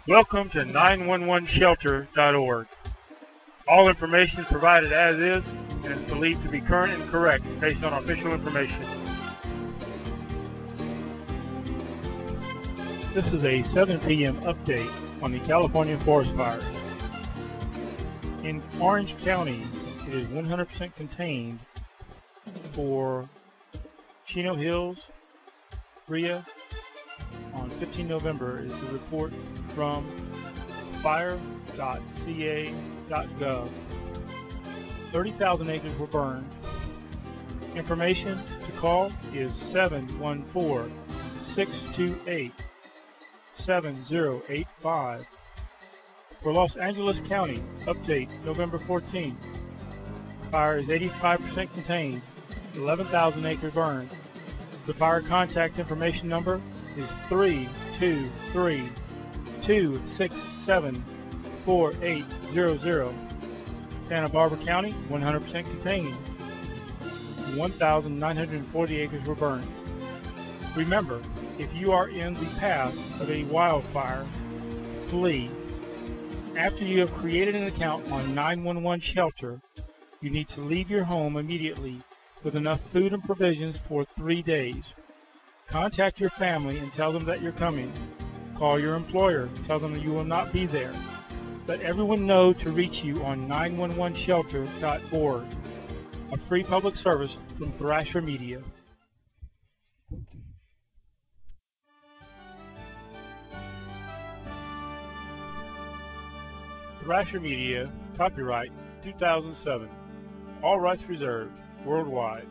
Welcome to 911SHELTER.org. All information is provided as is and is believed to be current and correct based on official information. This is a 7 p.m. update on the California forest fires. In Orange County, it is 100% contained for Chino Hills, Brea. On 15 November is the report from fire.ca.gov. 30,000 acres were burned. Information to call is 714-628-7085. For Los Angeles County, update November 14th. Fire is 85% contained, 11,000 acres burned. The fire contact information number is 323-267-4800. Santa Barbara County, 100% contained. 1,940 acres were burned. Remember, if you are in the path of a wildfire, flee. After you have created an account on 911 Shelter, you need to leave your home immediately with enough food and provisions for 3 days. Contact your family and tell them that you're coming. Call your employer, tell them that you will not be there. Let everyone know to reach you on 911shelter.org, a free public service from Thrasher Media. Thrasher Media, copyright 2007. All rights reserved, worldwide.